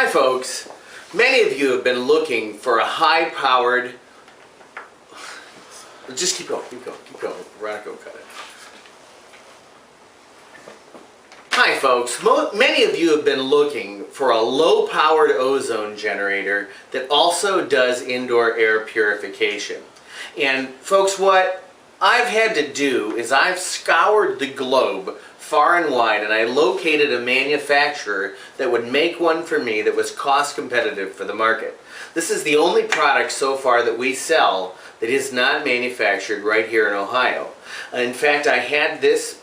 Hi folks, many of you have been looking for a high-powered, just keep going, Rocco cut it. Hi folks, many of you have been looking for a low-powered ozone generator that also does indoor air purification. And folks, what I've had to do is I've scoured the globe far and wide, and I located a manufacturer that would make one for me that was cost competitive for the market. This is the only product so far that we sell that is not manufactured right here in Ohio. In fact, I had this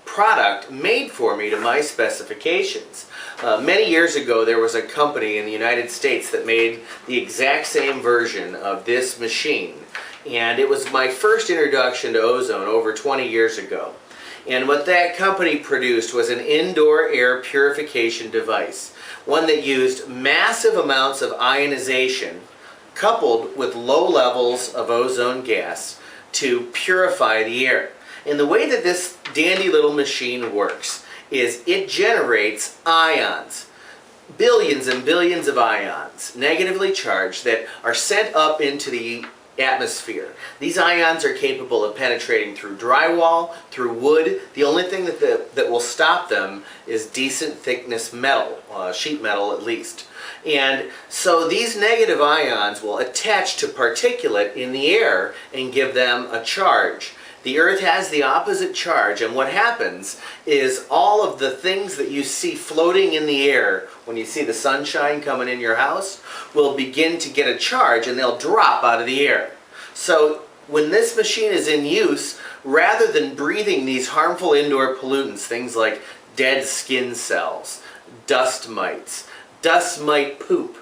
product made for me to my specifications. Many years ago there was a company in the United States that made the exact same version of this machine, and it was my first introduction to ozone over 20 years ago. And what that company produced was an indoor air purification device, one that used massive amounts of ionization coupled with low levels of ozone gas to purify the air. And the way that this dandy little machine works is it generates ions, billions and billions of ions, negatively charged, that are sent up into the atmosphere. These ions are capable of penetrating through drywall, through wood. The only thing that will stop them is decent thickness metal, sheet metal at least. And so these negative ions will attach to particulate in the air and give them a charge. The Earth has the opposite charge, and what happens is all of the things that you see floating in the air when you see the sunshine coming in your house will begin to get a charge, and they'll drop out of the air. So when this machine is in use, rather than breathing these harmful indoor pollutants, things like dead skin cells, dust mites, dust mite poop,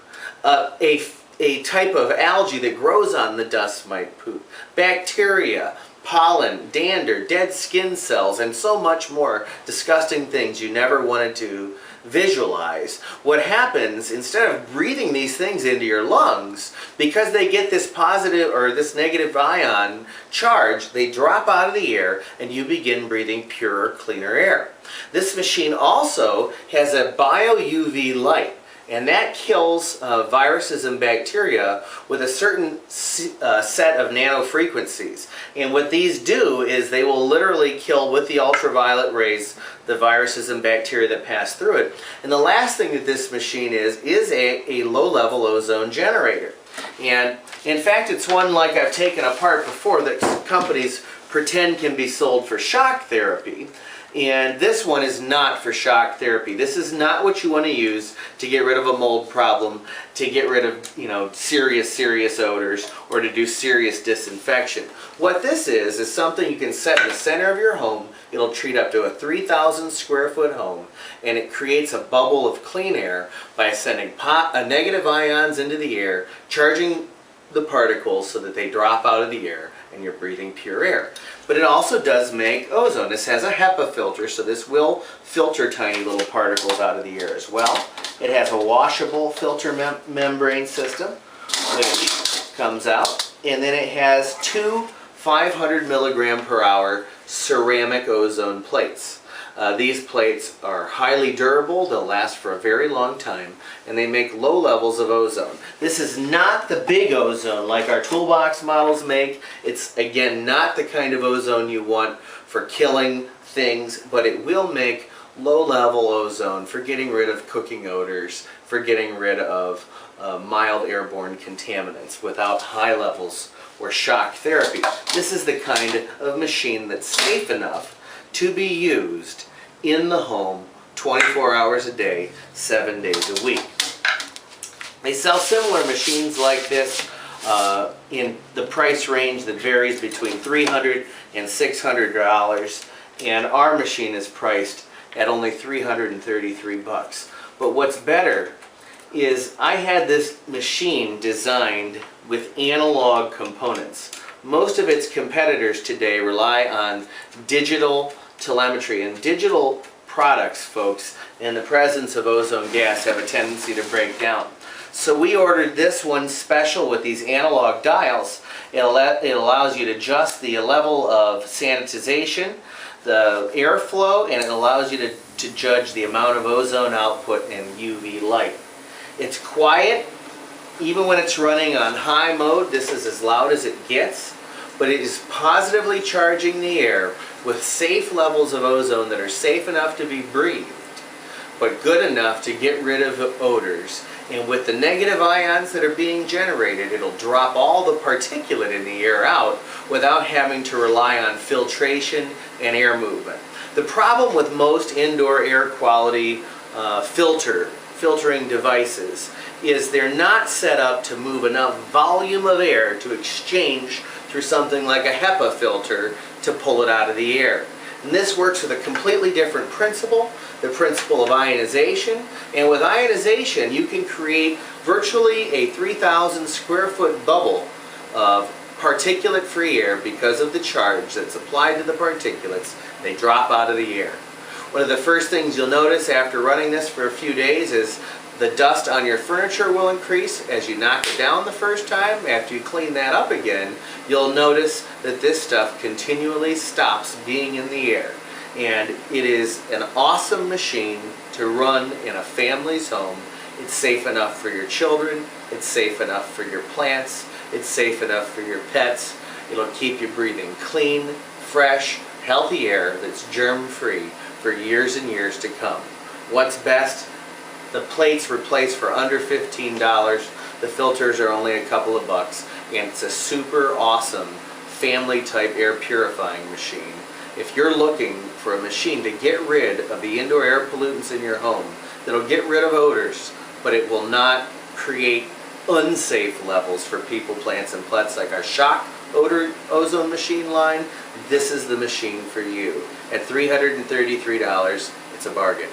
a type of algae that grows on the dust mite poop, bacteria, pollen, dander, dead skin cells, and so much more disgusting things you never wanted to visualize. What happens, instead of breathing these things into your lungs, because they get this positive or this negative ion charge, they drop out of the air and you begin breathing purer, cleaner air. This machine also has a bio-UV light, and that kills viruses and bacteria with a certain set of nanofrequencies. And what these do is they will literally kill with the ultraviolet rays the viruses and bacteria that pass through it. And the last thing that this machine is a low-level ozone generator. And in fact, it's one like I've taken apart before that companies pretend can be sold for shock therapy. And this one is not for shock therapy. This is not what you want to use to get rid of a mold problem, to get rid of, serious odors, or to do serious disinfection. What this is something you can set in the center of your home. It'll treat up to a 3,000 square foot home, and it creates a bubble of clean air by sending negative ions into the air, charging the particles so that they drop out of the air, and you're breathing pure air. But it also does make ozone. This has a HEPA filter, so this will filter tiny little particles out of the air as well. It has a washable filter membrane system, which comes out. And then it has two 500 milligram per hour ceramic ozone plates. These plates are highly durable, they'll last for a very long time, and they make low levels of ozone. This is not the big ozone like our toolbox models make. It's, again, not the kind of ozone you want for killing things, but it will make low-level ozone for getting rid of cooking odors, for getting rid of mild airborne contaminants without high levels or shock therapy. This is the kind of machine that's safe enough to be used in the home 24 hours a day, 7 days a week. They sell similar machines like this in the price range that varies between $300 and $600, and our machine is priced at only $333. But what's better is I had this machine designed with analog components. Most of its competitors today rely on digital telemetry, and digital products, folks, in the presence of ozone gas have a tendency to break down. So we ordered this one special with these analog dials. It allows you to adjust the level of sanitization, the airflow, and it allows you to judge the amount of ozone output and UV light. It's quiet, even when it's running on high mode. This is as loud as it gets, but it is positively charging the air with safe levels of ozone that are safe enough to be breathed, but good enough to get rid of odors. And with the negative ions that are being generated, it'll drop all the particulate in the air out without having to rely on filtration and air movement. The problem with most indoor air quality filtering devices is they're not set up to move enough volume of air to exchange through something like a HEPA filter to pull it out of the air. And this works with a completely different principle, the principle of ionization. And with ionization, you can create virtually a 3,000 square foot bubble of particulate-free air because of the charge that's applied to the particulates. They drop out of the air. One of the first things you'll notice after running this for a few days is the dust on your furniture will increase as you knock it down the first time. After you clean that up again, you'll notice that this stuff continually stops being in the air. And it is an awesome machine to run in a family's home. It's safe enough for your children, it's safe enough for your plants, it's safe enough for your pets. It'll keep you breathing clean, fresh, healthy air that's germ-free for years and years to come. What's best? The plates replace for under $15. The filters are only a couple of bucks, and it's a super awesome family type air purifying machine. If you're looking for a machine to get rid of the indoor air pollutants in your home, that'll get rid of odors, but it will not create unsafe levels for people, plants, and pets like our shock odor ozone machine line, this is the machine for you. At $333, it's a bargain.